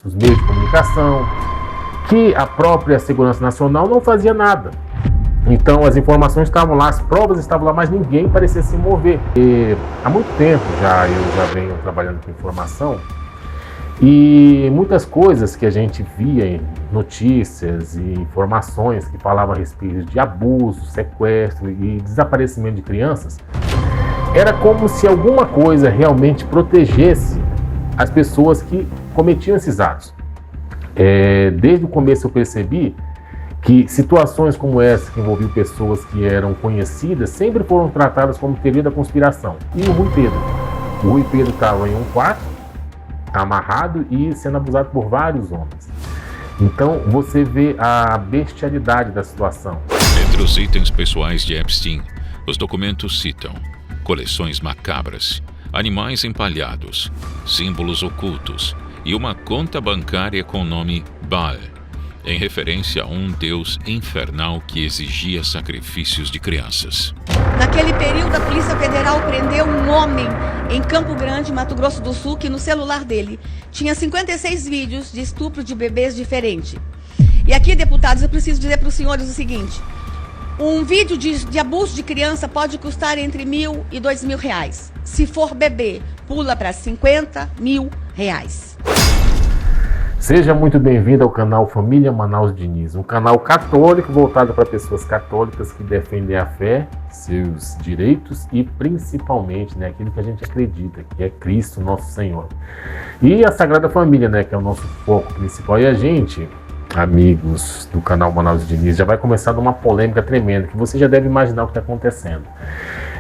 os meios de comunicação, que a própria Segurança Nacional não fazia nada. Então as informações estavam lá, as provas estavam lá, mas ninguém parecia se mover. E há muito tempo eu já venho trabalhando com informação, e muitas coisas que a gente via em notícias e informações que falavam a respeito de abuso, sequestro e desaparecimento de crianças, era como se alguma coisa realmente protegesse as pessoas que cometiam esses atos. Desde o começo eu percebi que situações como essa, que envolviam pessoas que eram conhecidas, sempre foram tratadas como teoria da conspiração. E o Rui Pedro? O Rui Pedro estava em um quarto, amarrado e sendo abusado por vários homens. Então você vê a bestialidade da situação. Entre os itens pessoais de Epstein, os documentos citam coleções macabras, animais empalhados, símbolos ocultos e uma conta bancária com o nome Baal, em referência a um deus infernal que exigia sacrifícios de crianças. Naquele período, a Polícia Federal prendeu um homem em Campo Grande, Mato Grosso do Sul, que no celular dele tinha 56 vídeos de estupro de bebês diferentes. E aqui, deputados, eu preciso dizer para os senhores o seguinte: um vídeo de abuso de criança pode custar entre R$1.000 e R$2.000. Se for bebê, pula para R$50.000. Seja muito bem-vindo ao canal Família Manaus Diniz, um canal católico voltado para pessoas católicas que defendem a fé, seus direitos e principalmente aquilo que a gente acredita, que é Cristo nosso Senhor. E a Sagrada Família, que é o nosso foco principal. E a gente, amigos do canal Manaus Diniz, já vai começar uma polêmica tremenda, que você já deve imaginar o que está acontecendo.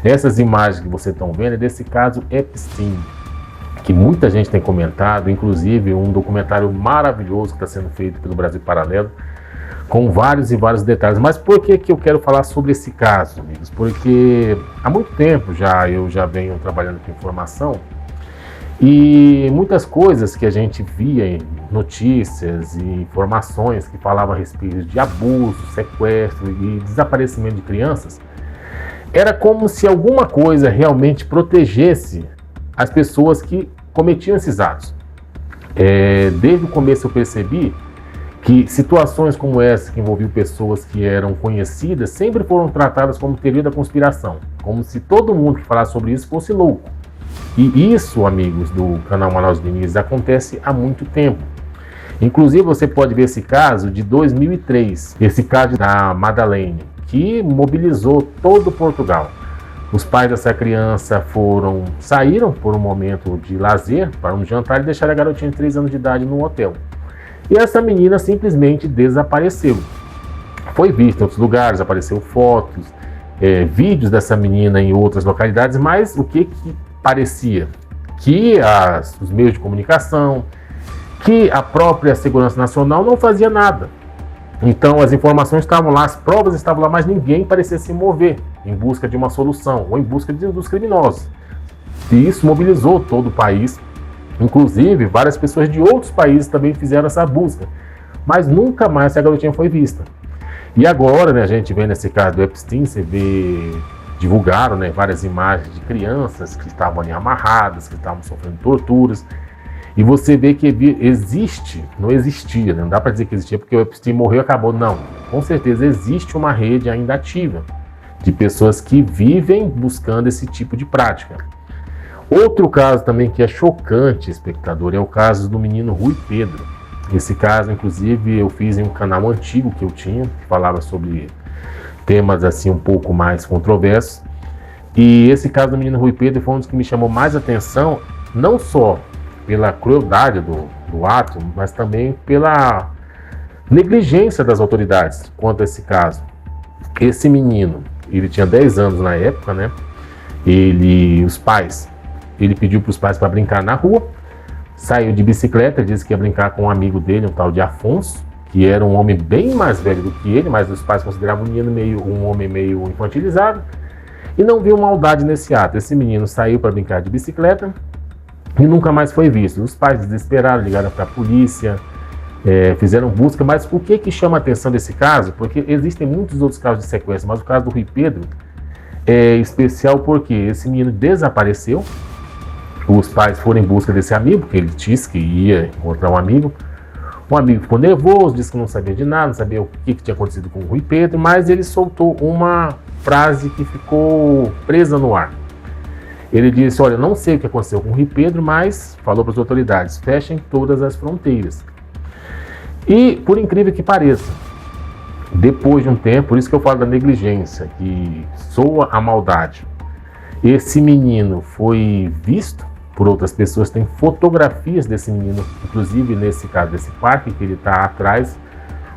Essas imagens que vocês estão vendo é desse caso Epstein, que muita gente tem comentado, inclusive um documentário maravilhoso que está sendo feito pelo Brasil Paralelo, com vários e vários detalhes. Mas por que eu quero falar sobre esse caso, amigos? Porque há muito tempo eu já venho trabalhando com informação, e muitas coisas que a gente via em notícias e informações que falavam a respeito de abuso, sequestro e desaparecimento de crianças, era como se alguma coisa realmente protegesse as pessoas que cometiam esses atos. Desde o começo eu percebi que situações como essa, que envolviam pessoas que eram conhecidas, sempre foram tratadas como teoria da conspiração, como se todo mundo que falasse sobre isso fosse louco. E isso, amigos do canal Manaus Diniz, acontece há muito tempo. Inclusive você pode ver esse caso de 2003, esse caso da Madeleine, que mobilizou todo Portugal. Os pais dessa criança saíram por um momento de lazer para um jantar e deixaram a garotinha de 3 anos de idade no hotel. E essa menina simplesmente desapareceu. Foi vista em outros lugares, apareceu fotos, vídeos dessa menina em outras localidades, mas o que parecia? Que os meios de comunicação, que a própria Segurança Nacional não fazia nada. Então as informações estavam lá, as provas estavam lá, mas ninguém parecia se mover em busca de uma solução ou em busca dos criminosos. E isso mobilizou todo o país, inclusive várias pessoas de outros países também fizeram essa busca, mas nunca mais essa garotinha foi vista. E agora, a gente vê nesse caso do Epstein, você vê, divulgaram várias imagens de crianças que estavam ali amarradas, que estavam sofrendo torturas. E você vê que não existia, não dá para dizer que existia porque o Epstein morreu e acabou, não. Com certeza existe uma rede ainda ativa de pessoas que vivem buscando esse tipo de prática. Outro caso também que é chocante, espectador, é o caso do menino Rui Pedro. Esse caso, inclusive, eu fiz em um canal antigo que eu tinha, que falava sobre temas assim um pouco mais controversos. E esse caso do menino Rui Pedro foi um dos que me chamou mais atenção, não só pela crueldade do ato, mas também pela negligência das autoridades quanto a esse caso. Esse menino, ele tinha 10 anos na época, ele pediu para os pais para brincar na rua, saiu de bicicleta, disse que ia brincar com um amigo dele, um tal de Afonso, que era um homem bem mais velho do que ele, mas os pais consideravam o menino um homem meio infantilizado, e não viu maldade nesse ato. Esse menino saiu para brincar de bicicleta e nunca mais foi visto. Os pais desesperaram, ligaram para a polícia, fizeram busca, mas o que chama a atenção desse caso? Porque existem muitos outros casos de sequestro, mas o caso do Rui Pedro é especial porque esse menino desapareceu, os pais foram em busca desse amigo, porque ele disse que ia encontrar um amigo, Um amigo ficou nervoso, disse que não sabia de nada, não sabia o que tinha acontecido com o Rui Pedro, mas ele soltou uma frase que ficou presa no ar. Ele disse, olha, não sei o que aconteceu com o Rui Pedro, mas falou para as autoridades, fechem todas as fronteiras. E, por incrível que pareça, depois de um tempo, por isso que eu falo da negligência, que soa a maldade, esse menino foi visto por outras pessoas, tem fotografias desse menino, inclusive nesse caso desse parque, que ele está atrás,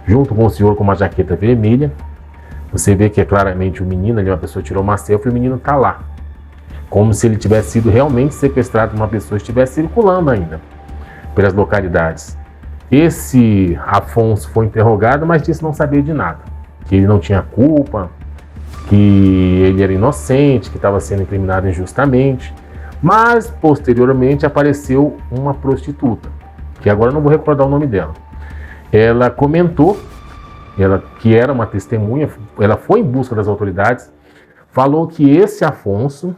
junto com o senhor com uma jaqueta vermelha. Você vê que é claramente o menino, ali uma pessoa tirou uma selfie e o menino está lá. Como se ele tivesse sido realmente sequestrado, uma pessoa estivesse circulando ainda pelas localidades. Esse Afonso foi interrogado, mas disse não saber de nada, que ele não tinha culpa, que ele era inocente, que estava sendo incriminado injustamente. Mas, posteriormente, apareceu uma prostituta, que agora eu não vou recordar o nome dela. Ela comentou, que era uma testemunha, ela foi em busca das autoridades, falou que esse Afonso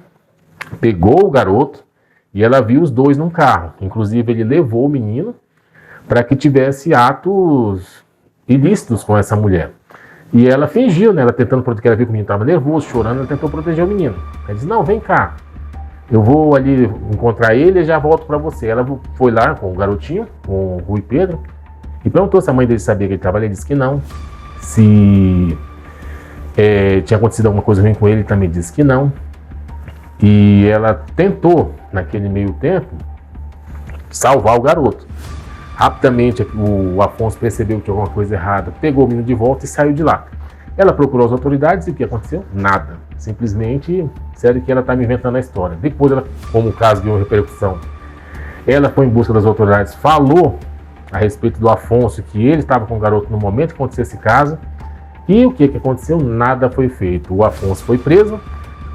pegou o garoto e ela viu os dois num carro. Inclusive, ele levou o menino para que tivesse atos ilícitos com essa mulher. E ela fingiu, né? Ela tentando proteger, ela viu que o menino estava nervoso, chorando, ela tentou proteger o menino. Ela disse, não, vem cá, eu vou ali encontrar ele e já volto para você. Ela foi lá com o garotinho, com o Rui Pedro, e perguntou se a mãe dele sabia que ele estava ali. Ele disse que não. Se tinha acontecido alguma coisa ruim com ele, também disse que não. E ela tentou, naquele meio tempo, salvar o garoto. Rapidamente o Afonso percebeu que tinha alguma coisa errada, pegou o menino de volta e saiu de lá. Ela procurou as autoridades e o que aconteceu? Nada. Simplesmente disseram que ela estava inventando a história. Depois, ela, como o caso ganhou repercussão, ela foi em busca das autoridades, falou a respeito do Afonso, que ele estava com o garoto no momento que aconteceu esse caso. E o que aconteceu? Nada foi feito. O Afonso foi preso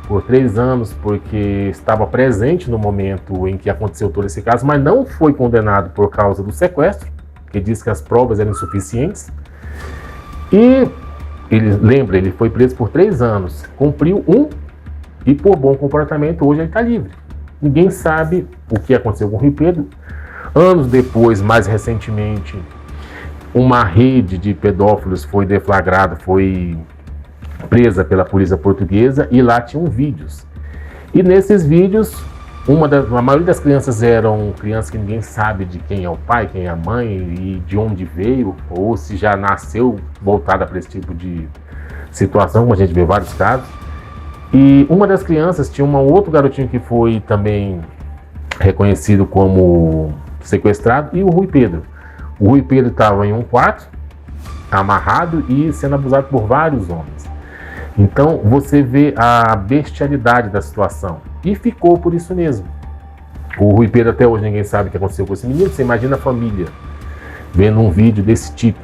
por 3 anos porque estava presente no momento em que aconteceu todo esse caso, mas não foi condenado por causa do sequestro, que diz que as provas eram insuficientes. E ele foi preso por 3 anos, cumpriu 1 e por bom comportamento hoje ele está livre. Ninguém sabe o que aconteceu com o Rui Pedro. Anos depois, mais recentemente, uma rede de pedófilos foi deflagrada, foi presa pela polícia portuguesa e lá tinham vídeos. E nesses vídeos, a maioria das crianças eram crianças que ninguém sabe de quem é o pai, quem é a mãe e de onde veio, ou se já nasceu voltada para esse tipo de situação, como a gente vê vários casos. E uma das crianças tinha um outro garotinho que foi também reconhecido como sequestrado, e o Rui Pedro. O Rui Pedro estava em um quarto, amarrado e sendo abusado por vários homens. Então você vê a bestialidade da situação. E ficou por isso mesmo. O Rui Pedro até hoje ninguém sabe o que aconteceu com esse menino. Você imagina a família vendo um vídeo desse tipo.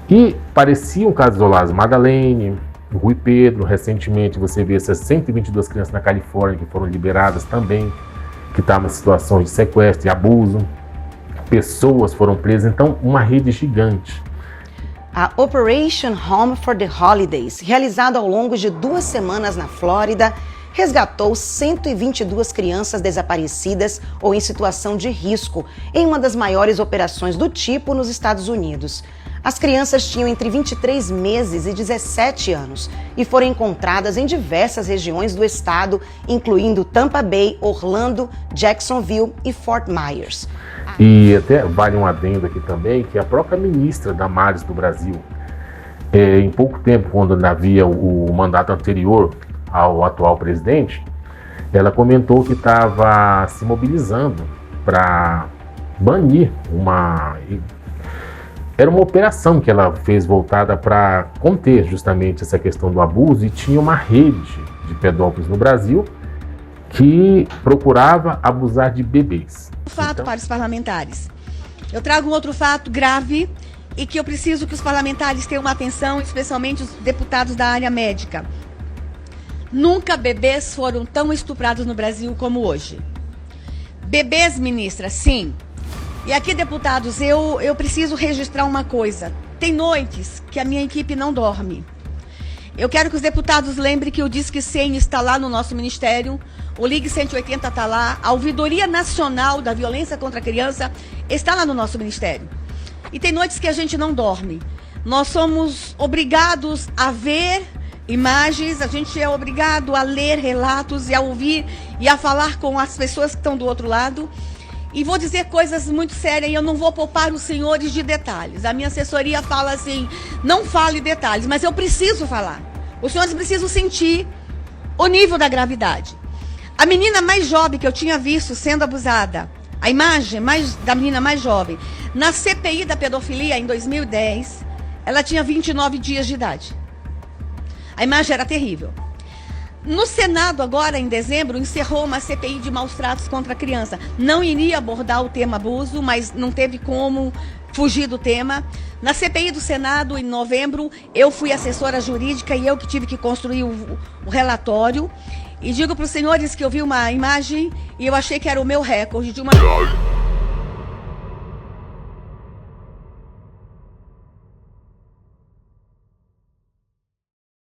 E parecia um caso isolado. Madalene, o Rui Pedro, recentemente você vê essas 122 crianças na Califórnia que foram liberadas também, que estavam em situações de sequestro e abuso. Pessoas foram presas, então uma rede gigante. A Operation Home for the Holidays, realizada ao longo de 2 semanas na Flórida, resgatou 122 crianças desaparecidas ou em situação de risco, em uma das maiores operações do tipo nos Estados Unidos. As crianças tinham entre 23 meses e 17 anos e foram encontradas em diversas regiões do estado, incluindo Tampa Bay, Orlando, Jacksonville e Fort Myers. E até vale um adendo aqui também, que a própria ministra Damares do Brasil, em pouco tempo, quando havia o mandato anterior ao atual presidente, ela comentou que estava se mobilizando para banir Era uma operação que ela fez voltada para conter justamente essa questão do abuso, e tinha uma rede de pedófilos no Brasil que procurava abusar de bebês. Fato para os parlamentares. Eu trago um outro fato grave e que eu preciso que os parlamentares tenham uma atenção, especialmente os deputados da área médica. Nunca bebês foram tão estuprados no Brasil como hoje. Bebês, ministra, sim. E aqui, deputados, eu preciso registrar uma coisa. Tem noites que a minha equipe não dorme. Eu quero que os deputados lembrem que o Disque 100 está lá no nosso ministério, o Ligue 180 está lá, a Ouvidoria Nacional da Violência contra a Criança está lá no nosso ministério. E tem noites que a gente não dorme. Nós somos obrigados a ver imagens, a gente é obrigado a ler relatos e a ouvir e a falar com as pessoas que estão do outro lado. E vou dizer coisas muito sérias e eu não vou poupar os senhores de detalhes. A minha assessoria fala assim, não fale detalhes, mas eu preciso falar. Os senhores precisam sentir o nível da gravidade. A menina mais jovem que eu tinha visto sendo abusada, a imagem da menina mais jovem, na CPI da pedofilia em 2010, ela tinha 29 dias de idade. A imagem era terrível. No Senado, agora em dezembro, encerrou uma CPI de maus tratos contra a criança. Não iria abordar o tema abuso, mas não teve como fugir do tema. Na CPI do Senado, em novembro, eu fui assessora jurídica e eu que tive que construir o relatório. E digo para os senhores que eu vi uma imagem e eu achei que era o meu recorde de uma...